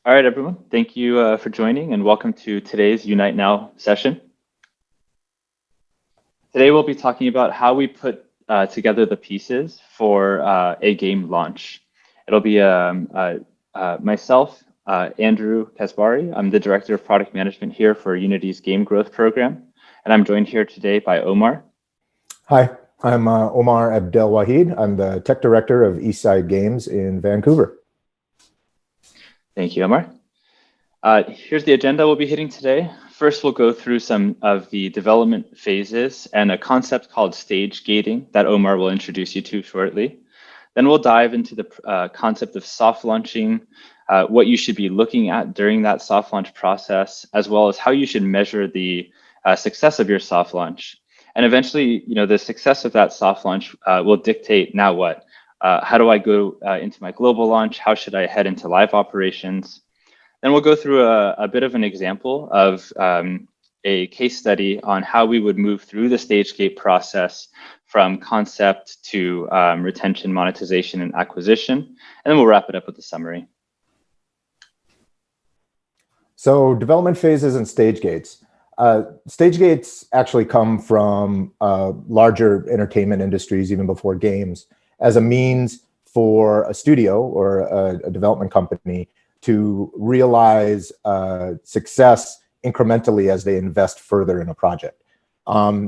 All right, everyone. Thank you for joining and welcome to today's Unite Now session. Today we'll be talking about how we put together the pieces for a game launch. It'll be myself, Andrew Kasbari. I'm the Director of Product Management here for Unity's Game Growth Program. And I'm joined here today by Omar. Hi, I'm Omar Abdelwahed. I'm the Tech Director of Eastside Games in Vancouver. Thank you, Omar. Here's the agenda we'll be hitting today. First, we'll go through some of the development phases and a concept called stage gating that Omar will introduce you to shortly. Then we'll dive into the concept of soft launching, what you should be looking at during that soft launch process, as well as how you should measure the success of your soft launch. And eventually, the success of that soft launch will dictate now what? How do I go into my global launch? How should I head into live operations? Then we'll go through a bit of an example of a case study on how we would move through the stage gate process from concept to retention, monetization, and acquisition. And then we'll wrap it up with a summary. So development phases and stage gates. Stage gates actually come from larger entertainment industries, even before games, as a means for a studio or a development company to realize success incrementally as they invest further in a project.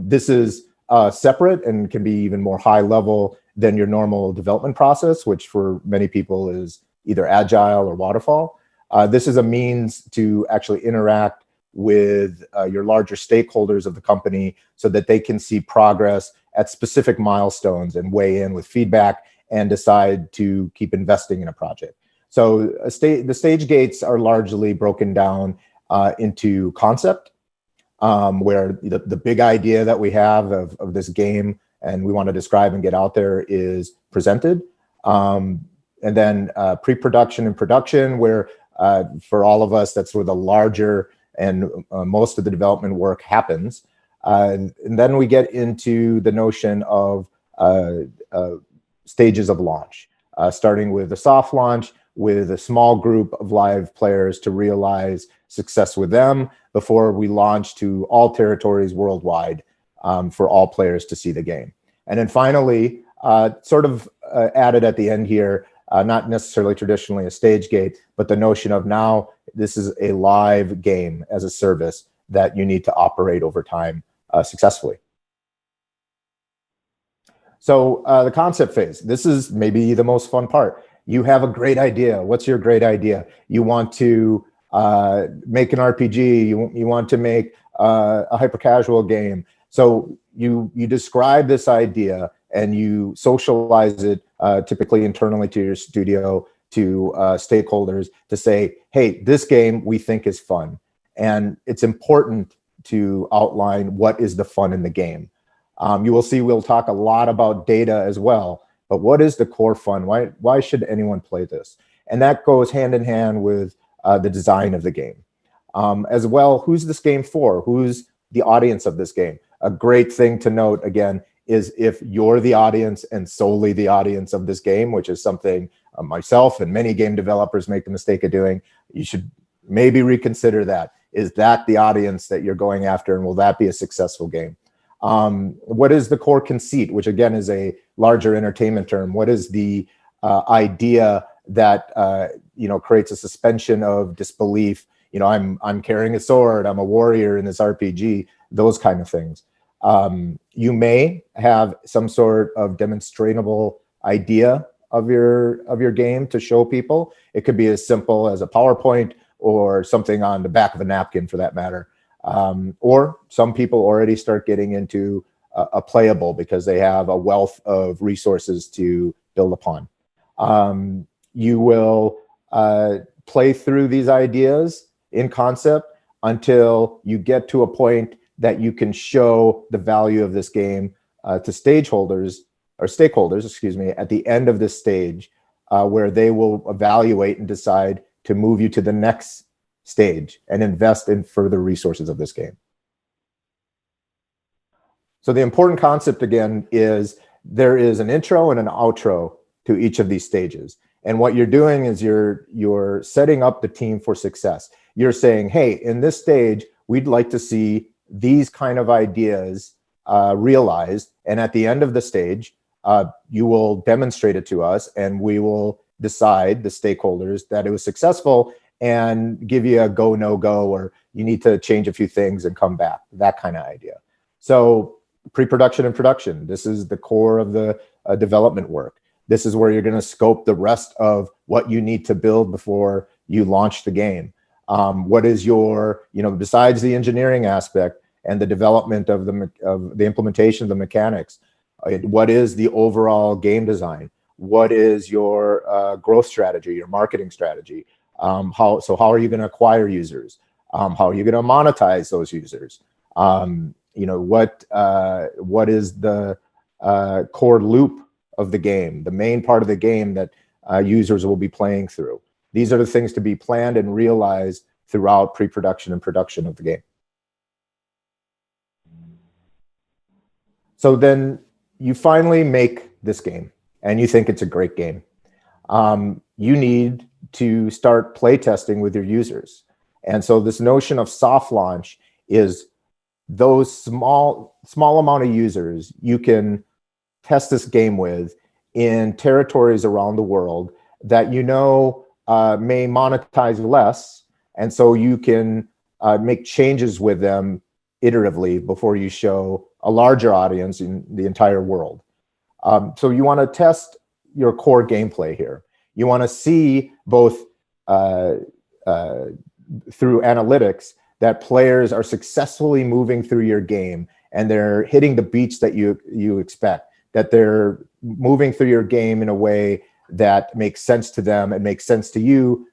This is separate and can be even more high level than your normal development process, which for many people is either agile or waterfall. This is a means to actually interact with your larger stakeholders of the company so that they can see progress at specific milestones and weigh in with feedback and decide to keep investing in a project. So the stage gates are largely broken down into concept, where the big idea that we have of this game and we want to describe and get out there is presented. And then pre-production and production, where for all of us, that's where the larger and most of the development work happens. And then we get into the notion of stages of launch, starting with a soft launch, with a small group of live players to realize success with them before we launch to all territories worldwide for all players to see the game. And then finally, sort of added at the end here, not necessarily traditionally a stage gate, but the notion of now this is a live game as a service that you need to operate over time successfully. So the concept phase, this is maybe the most fun part. You have a great idea. What's your great idea? You want to make an RPG. You want to make a hyper-casual game. So you describe this idea and you socialize it typically internally to your studio, to stakeholders to say, hey, this game we think is fun. And it's important to outline what is the fun in the game. You will see we'll talk a lot about data as well. But what is the core fun? Why should anyone play this? And that goes hand in hand with the design of the game. As well, who's this game for? Who's the audience of this game? A great thing to note, again, is if you're the audience and solely the audience of this game, which is something myself and many game developers make the mistake of doing, you should maybe reconsider that. Is that the audience that you're going after, and will that be a successful game? What is the core conceit, which again is a larger entertainment term? What is the idea that creates a suspension of disbelief? I'm carrying a sword, I'm a warrior in this RPG, those kind of things. You may have some sort of demonstrable idea of your game to show people. It could be as simple as a PowerPoint or something on the back of a napkin for that matter. Or some people already start getting into a playable because they have a wealth of resources to build upon. You will play through these ideas in concept until you get to a point that you can show the value of this game to stakeholders, at the end of this stage, where they will evaluate and decide to move you to the next stage and invest in further resources of this game. So the important concept again is there is an intro and an outro to each of these stages. And what you're doing is you're setting up the team for success. You're saying, hey, in this stage, we'd like to see these kind of ideas realized. And at the end of the stage, you will demonstrate it to us, and we will decide, the stakeholders, that it was successful and give you a go, no go, or you need to change a few things and come back, that kind of idea. So pre-production and production, this is the core of the development work. This is where you're going to scope the rest of what you need to build before you launch the game. What is your, besides the engineering aspect and the development of the implementation of the mechanics, what is the overall game design? What is your growth strategy, your marketing strategy? How are you going to acquire users? How are you going to monetize those users? What is the core loop of the game, the main part of the game that users will be playing through? These are the things to be planned and realized throughout pre-production and production of the game. So then you finally make this game and you think it's a great game. You need to start play testing with your users. And so this notion of soft launch is those small amount of users you can test this game with in territories around the world that may monetize less. And so you can make changes with them iteratively before you show a larger audience in the entire world. So you want to test your core gameplay here. You want to see both through analytics that players are successfully moving through your game and they're hitting the beats that you expect, that they're moving through your game in a way that makes sense to them and makes sense to you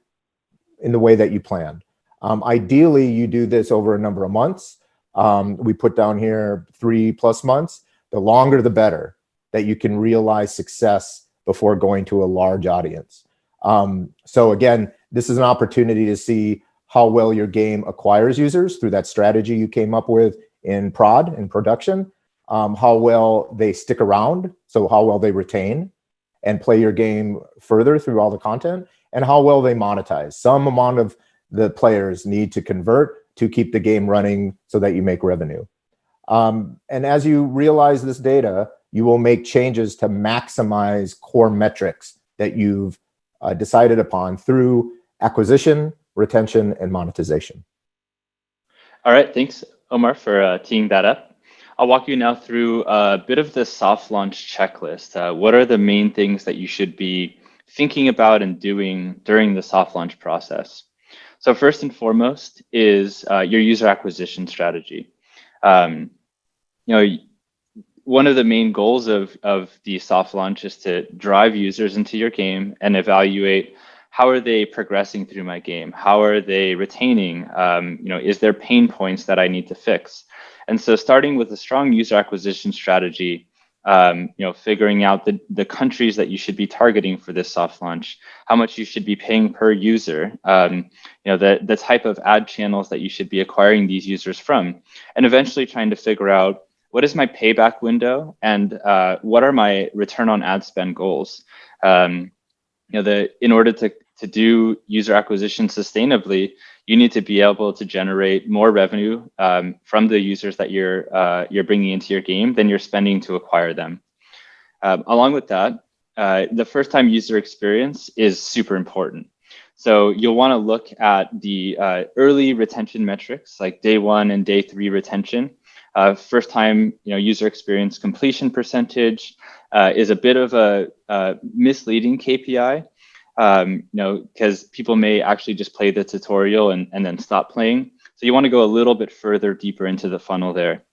in the way that you planned. Ideally, you do this over a number of months. We put down here 3+ months. The longer, the better, that you can realize success before going to a large audience. So again, this is an opportunity to see how well your game acquires users through that strategy you came up with in production, how well they stick around, so how well they retain and play your game further through all the content, and how well they monetize. Some amount of the players need to convert to keep the game running so that you make revenue. And as you realize this data, you will make changes to maximize core metrics that you've decided upon through acquisition, retention, and monetization. All right, thanks, Omar, for teeing that up. I'll walk you now through a bit of the soft launch checklist. What are the main things that you should be thinking about and doing during the soft launch process? So first and foremost is your user acquisition strategy. One of the main goals of the soft launch is to drive users into your game and evaluate how are they progressing through my game? How are they retaining? Is there pain points that I need to fix? And so starting with a strong user acquisition strategy, figuring out the countries that you should be targeting for this soft launch, how much you should be paying per user, the type of ad channels that you should be acquiring these users from, and eventually trying to figure out what is my payback window and what are my return on ad spend goals. In order to do user acquisition sustainably, you need to be able to generate more revenue from the users that you're bringing into your game than you're spending to acquire them. Along with that, the first-time user experience is super important. So you'll want to look at the early retention metrics like day 1 and day 3 retention. First-time user experience completion percentage is a bit of a misleading KPI. Because people may actually just play the tutorial and then stop playing. So you want to go a little bit further deeper into the funnel there.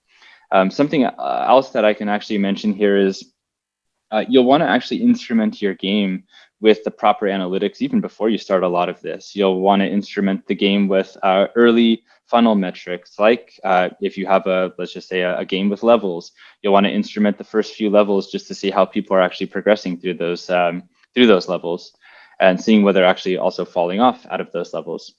Something else that I can actually mention here is you'll want to actually instrument your game with the proper analytics even before you start a lot of this. You'll want to instrument the game with early funnel metrics, like if you have let's just say a game with levels, you'll want to instrument the first few levels just to see how people are actually progressing through those levels, and seeing whether they're actually also falling off out of those levels.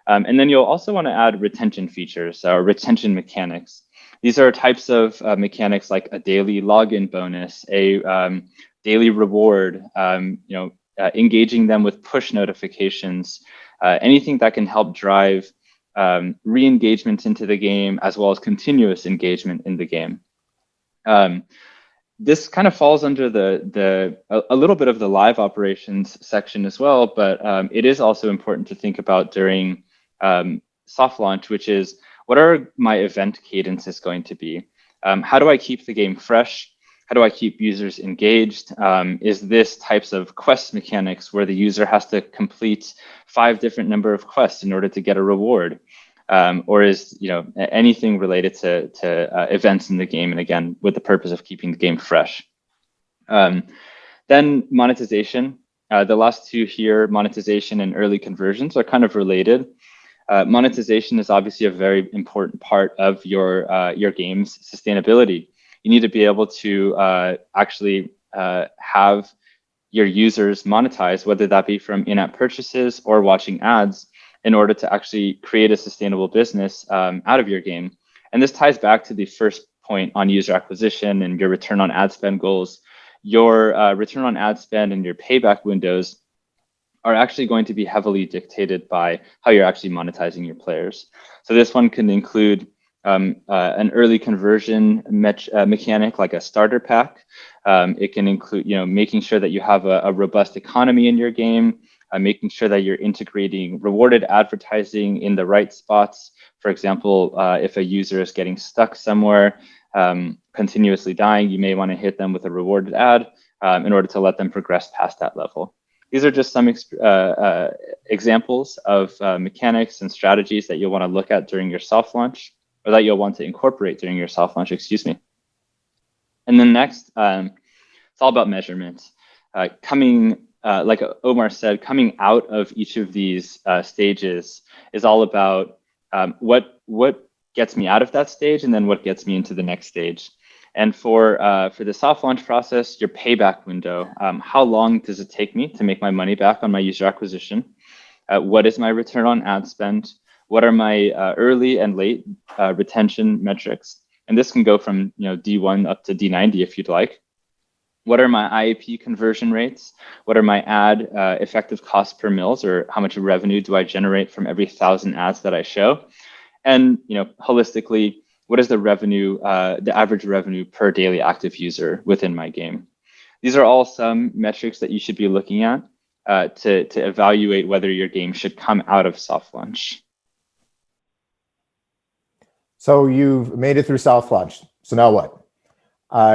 And then you'll also want to add retention features or retention mechanics. These are types of mechanics like a daily login bonus, a daily reward, engaging them with push notifications, anything that can help drive re-engagement into the game, as well as continuous engagement in the game. This kind of falls under a little bit of the live operations section as well, but it is also important to think about during soft launch, which is, what are my event cadences going to be? How do I keep the game fresh? How do I keep users engaged? Is this types of quest mechanics where the user has to complete 5 different number of quests in order to get a reward? Or is anything related to events in the game, and again, with the purpose of keeping the game fresh. Then monetization. The last two here, monetization and early conversions, are kind of related. Monetization is obviously a very important part of your game's sustainability. You need to be able to actually have your users monetize, whether that be from in-app purchases or watching ads, in order to actually create a sustainable business out of your game. And this ties back to the first point on user acquisition and your return on ad spend goals. Your return on ad spend and your payback windows are actually going to be heavily dictated by how you're actually monetizing your players. So this one can include an early conversion mechanic like a starter pack. It can include making sure that you have a robust economy in your game, making sure that you're integrating rewarded advertising in the right spots. For example, if a user is getting stuck somewhere, continuously dying, you may want to hit them with a rewarded ad in order to let them progress past that level. These are just some examples of mechanics and strategies that you'll want to look at during your soft launch, or that you'll want to incorporate during your soft launch, excuse me. And then next, it's all about measurement. Like Omar said, coming out of each of these stages is all about what gets me out of that stage, and then what gets me into the next stage. And for the soft launch process, your payback window, how long does it take me to make my money back on my user acquisition? What is my return on ad spend? What are my early and late retention metrics? And this can go from D1 up to D90 if you'd like. What are my IAP conversion rates? What are my ad effective cost per mils, or how much revenue do I generate from every 1,000 ads that I show? And holistically, what is the revenue, the average revenue per daily active user within my game? These are all some metrics that you should be looking at to evaluate whether your game should come out of soft launch. So you've made it through soft launch. So now what?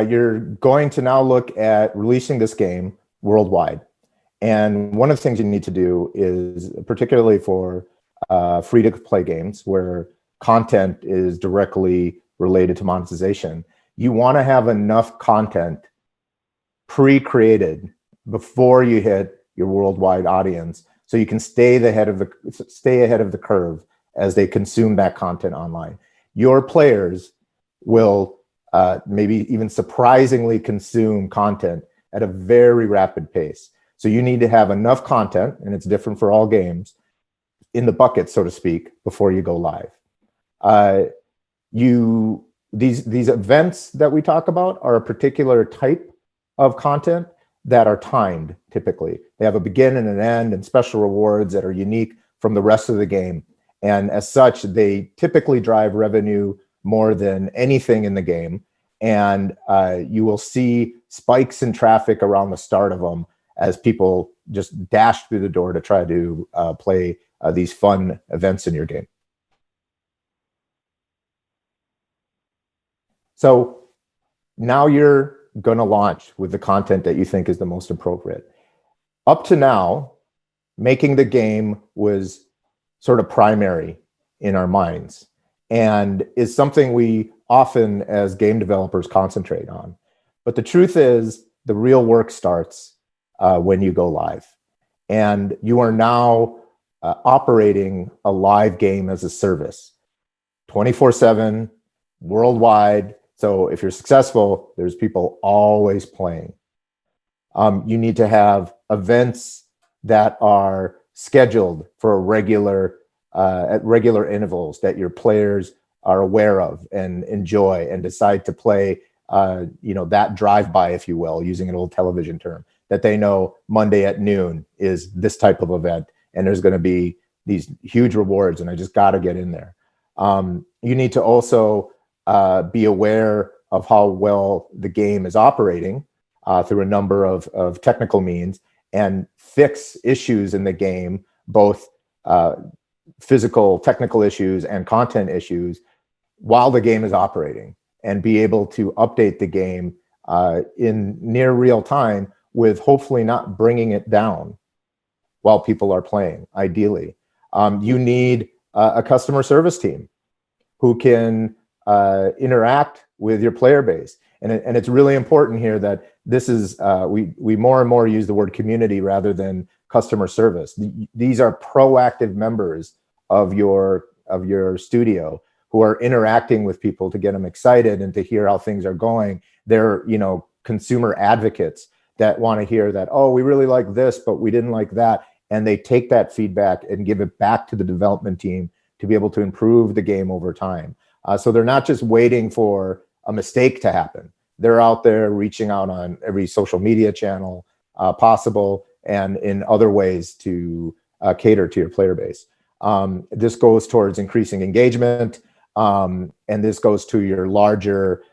You're going to now look at releasing this game worldwide. And one of the things you need to do is, particularly for free-to-play games where content is directly related to monetization, you want to have enough content pre-created before you hit your worldwide audience, so you can stay ahead of the curve as they consume that content online. Your players will maybe even surprisingly consume content at a very rapid pace. So you need to have enough content, and it's different for all games, in the bucket, so to speak, before you go live. These events that we talk about are a particular type of content that are timed. Typically, they have a begin and an end and special rewards that are unique from the rest of the game. And as such, they typically drive revenue more than anything in the game. And you will see spikes in traffic around the start of them as people just dash through the door to try to play these fun events in your game. So now you're going to launch with the content that you think is the most appropriate. Up to now, making the game was sort of primary in our minds, and is something we often as game developers concentrate on. But the truth is, the real work starts when you go live. And you are now operating a live game as a service, 24/7, worldwide. So if you're successful, there's people always playing. You need to have events that are scheduled for at regular intervals that your players are aware of and enjoy and decide to play that drive-by, if you will, using an old television term, that they know Monday at noon is this type of event, and there's going to be these huge rewards, and I just got to get in there. You need to also be aware of how well the game is operating through a number of technical means, and fix issues in the game, both physical, technical issues and content issues, while the game is operating, and be able to update the game in near real time, with hopefully not bringing it down while people are playing, ideally. You need a customer service team who can interact with your player base. And it's really important here that this is, we more and more use the word community rather than customer service. These are proactive members of your studio who are interacting with people to get them excited and to hear how things are going. They're, consumer advocates that want to hear that, oh, we really like this, but we didn't like that. And they take that feedback and give it back to the development team to be able to improve the game over time. So they're not just waiting for a mistake to happen. They're out there reaching out on every social media channel possible, and in other ways to cater to your player base. This goes towards increasing engagement, and this goes to your larger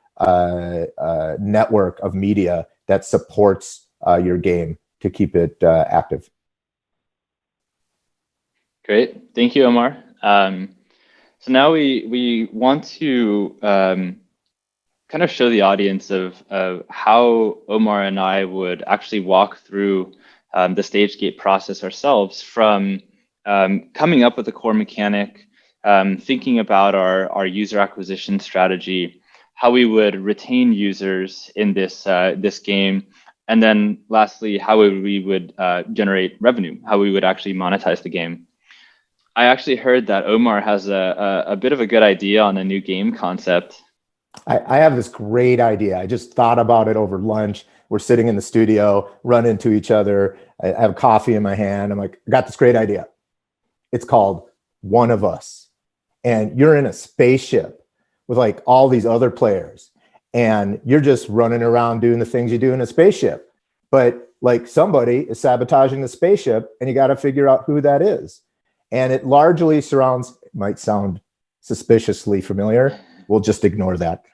network of media that supports your game to keep it active. Great, thank you, Omar. So now we want to kind of show the audience of how Omar and I would actually walk through the stage gate process ourselves, from coming up with a core mechanic, thinking about our user acquisition strategy, how we would retain users in this game, and then lastly, how we would generate revenue, how we would actually monetize the game. I actually heard that Omar has a bit of a good idea on a new game concept. I have this great idea. I just thought about it over lunch. We're sitting in the studio, run into each other. I have coffee in my hand. I'm like, I got this great idea. It's called One of Us. And you're in a spaceship with like all these other players, and you're just running around doing the things you do in a spaceship. But like, somebody is sabotaging the spaceship, and you got to figure out who that is. And it largely surrounds, it might sound suspiciously familiar. We'll just ignore that.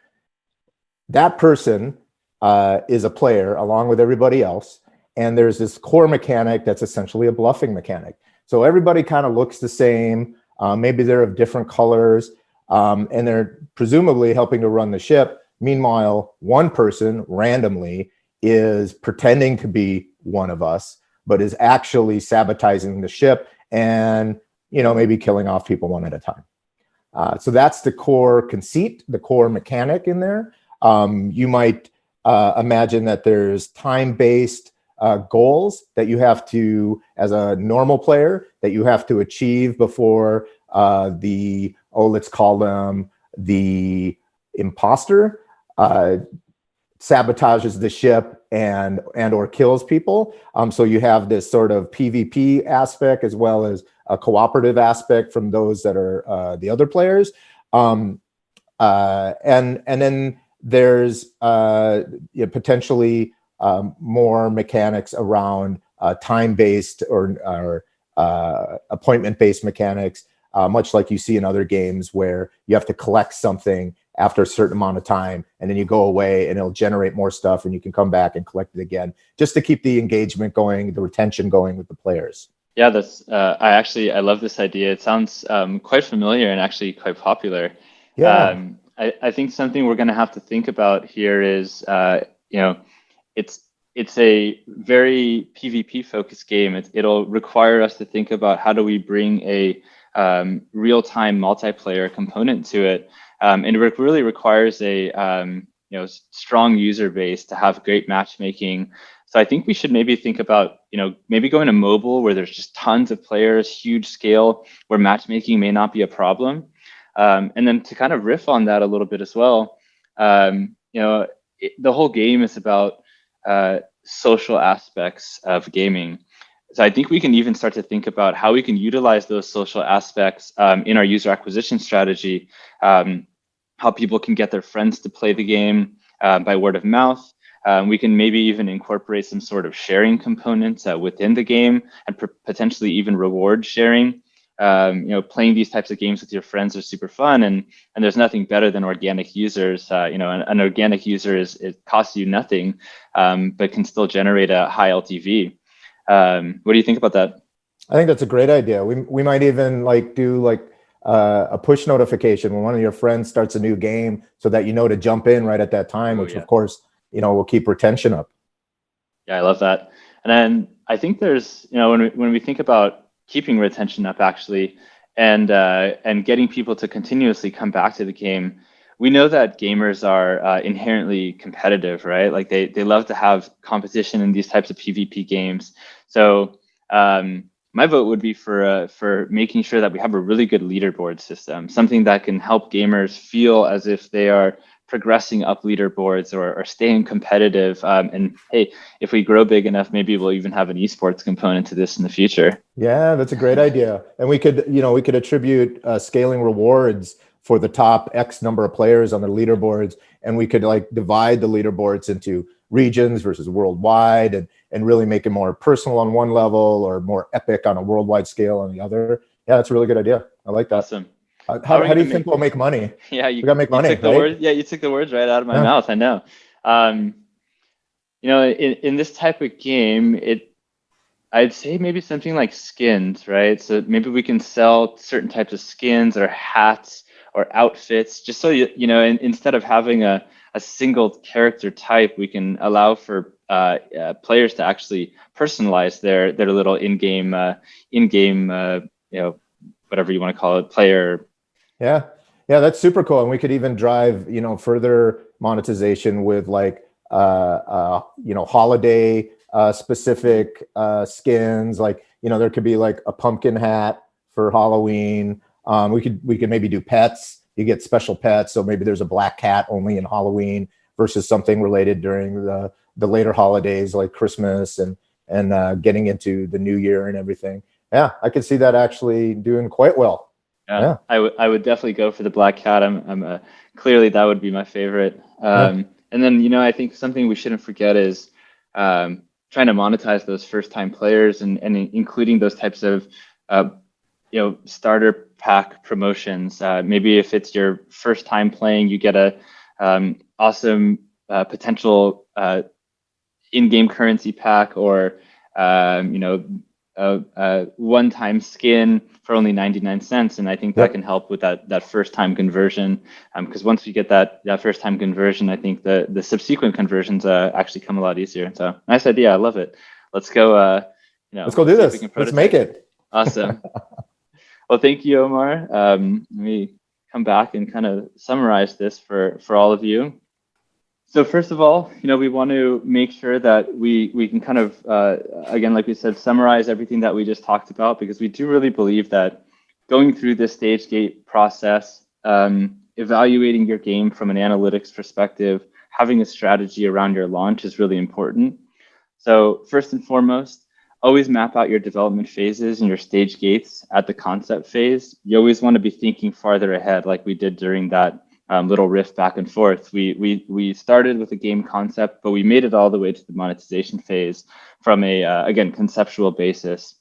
That person is a player along with everybody else. And there's this core mechanic that's essentially a bluffing mechanic. So everybody kind of looks the same. Maybe they're of different colors, and they're presumably helping to run the ship. Meanwhile, one person randomly is pretending to be one of us, but is actually sabotaging the ship and, maybe killing off people one at a time. So that's the core conceit, the core mechanic in there. You might imagine that there's time-based goals that you have to, as a normal player, that you have to achieve before let's call them the imposter, sabotages the ship and or kills people. So you have this sort of PvP aspect, as well as a cooperative aspect from those that are the other players. And then there's potentially more mechanics around time-based or appointment-based mechanics, much like you see in other games, where you have to collect something after a certain amount of time, and then you go away and it'll generate more stuff, and you can come back and collect it again, just to keep the engagement going, the retention going with the players. Yeah, that's I love this idea. It sounds quite familiar and actually quite popular. Yeah. I think something we're going to have to think about here is, it's a very PvP focused game. It'll require us to think about how do we bring a real-time multiplayer component to it. And it really requires a strong user base to have great matchmaking. So I think we should maybe think about maybe going to mobile, where there's just tons of players, huge scale, where matchmaking may not be a problem. And then to kind of riff on that a little bit as well, the whole game is about social aspects of gaming. So I think we can even start to think about how we can utilize those social aspects in our user acquisition strategy, how people can get their friends to play the game, by word of mouth. We can maybe even incorporate some sort of sharing components within the game and potentially even reward sharing. Playing these types of games with your friends are super fun, and there's nothing better than organic users. An organic user it costs you nothing, but can still generate a high LTV. What do you think about that? I think that's a great idea. We might even do a push notification when one of your friends starts a new game, so that you know to jump in right at that time, which of course will keep retention up. Yeah, I love that. And then I think there's when we think about keeping retention up actually, and getting people to continuously come back to the game, we know that gamers are inherently competitive, right? Like they love to have competition in these types of PvP games. So my vote would be for making sure that we have a really good leaderboard system, something that can help gamers feel as if they are progressing up leaderboards or staying competitive. And hey, if we grow big enough, maybe we'll even have an esports component to this in the future. Yeah, that's a great idea. And we could attribute scaling rewards for the top X number of players on the leaderboards, and we could divide the leaderboards into regions versus worldwide, and really make it more personal on one level or more epic on a worldwide scale on the other. Yeah, that's a really good idea. I like that. Awesome. How do you think we'll make money? Yeah, we gotta make money. Took the words. Yeah, you took the words right out of my mouth. I know. In this type of game, I'd say maybe something like skins, right? So maybe we can sell certain types of skins or hats or outfits, just so instead of having a single character type, we can allow for players to actually personalize their little in-game whatever you want to call it, player. Yeah, that's super cool. And we could even drive further monetization with holiday specific skins. There could be a pumpkin hat for Halloween. We could maybe do pets. You get special pets, so maybe there's a black cat only in Halloween versus something related during the later holidays like Christmas and getting into the new year and everything. Yeah, I could see that actually doing quite well. Yeah. I would definitely go for the black cat. I'm clearly that would be my favorite. And then I think something we shouldn't forget is trying to monetize those first-time players and including those types of starter pack promotions. Maybe if it's your first time playing, you get a awesome potential in-game currency pack, or a one-time skin for only 99 cents. And I think that can help with that first-time conversion. Because once we get that first-time conversion, I think the subsequent conversions actually come a lot easier. So nice idea. I love it. Let's go. Let's go do this. Let's make it. Awesome. Well, thank you, Omar. Let me come back and kind of summarize this for all of you. So first of all, we want to make sure that we can kind of, again, like we said, summarize everything that we just talked about, because we do really believe that going through this stage gate process, evaluating your game from an analytics perspective, having a strategy around your launch is really important. So first and foremost, always map out your development phases and your stage gates at the concept phase. You always want to be thinking farther ahead, like we did during that little riff back and forth. We started with a game concept, but we made it all the way to the monetization phase from a, again, conceptual basis.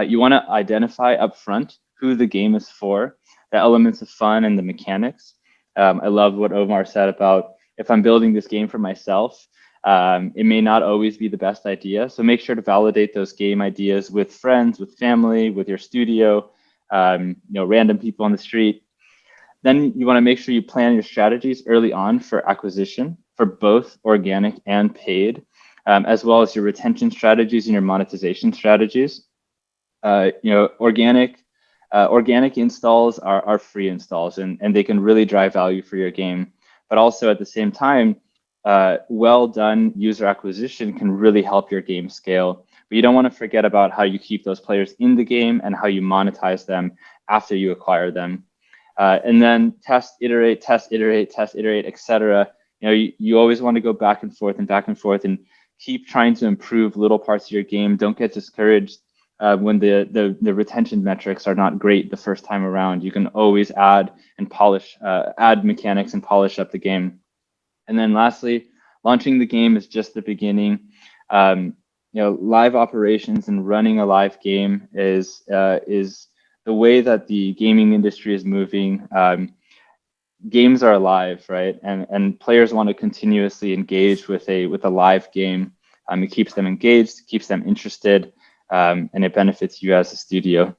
You want to identify upfront who the game is for, the elements of fun and the mechanics. I love what Omar said about, if I'm building this game for myself, it may not always be the best idea. So make sure to validate those game ideas with friends, with family, with your studio, random people on the street. Then you want to make sure you plan your strategies early on for acquisition, for both organic and paid, as well as your retention strategies and your monetization strategies. Organic installs are free installs, and they can really drive value for your game. But also at the same time, well done user acquisition can really help your game scale. But you don't want to forget about how you keep those players in the game and how you monetize them after you acquire them. And then test, iterate, etc. You always want to go back and forth and keep trying to improve little parts of your game. Don't get discouraged when the retention metrics are not great the first time around. You can always add and polish, add mechanics and polish up the game. And then lastly, launching the game is just the beginning. Live operations and running a live game is the way that the gaming industry is moving. Games are alive, right? And players want to continuously engage with a live game. It keeps them engaged, keeps them interested, and it benefits you as a studio.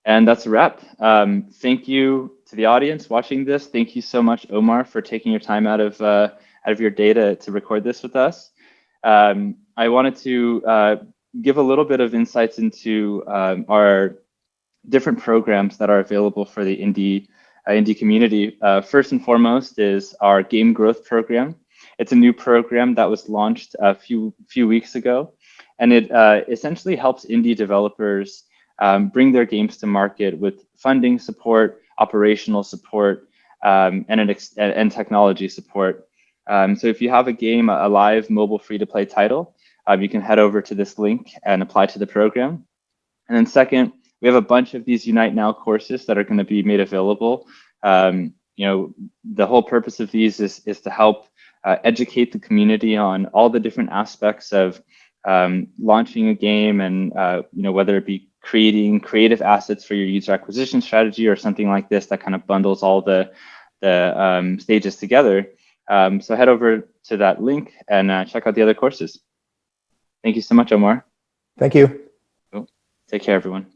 And that's a wrap. Thank you to the audience watching this. Thank you so much, Omar, for taking your time out of your day to record this with us. I wanted to give a little bit of insights into our different programs that are available for the indie community. First and foremost is our Game Growth Program. It's a new program that was launched a few weeks ago, and it essentially helps indie developers bring their games to market with funding support, operational support, and technology support. So if you have a game, a live mobile free-to-play title, you can head over to this link and apply to the program. And then second, we have a bunch of these Unite Now courses that are going to be made available. The whole purpose of these is to help educate the community on all the different aspects of launching a game, and whether it be creating creative assets for your user acquisition strategy or something like this that kind of bundles all the stages together. So head over to that link and check out the other courses. Thank you so much, Omar. Thank you. Cool. Take care, everyone.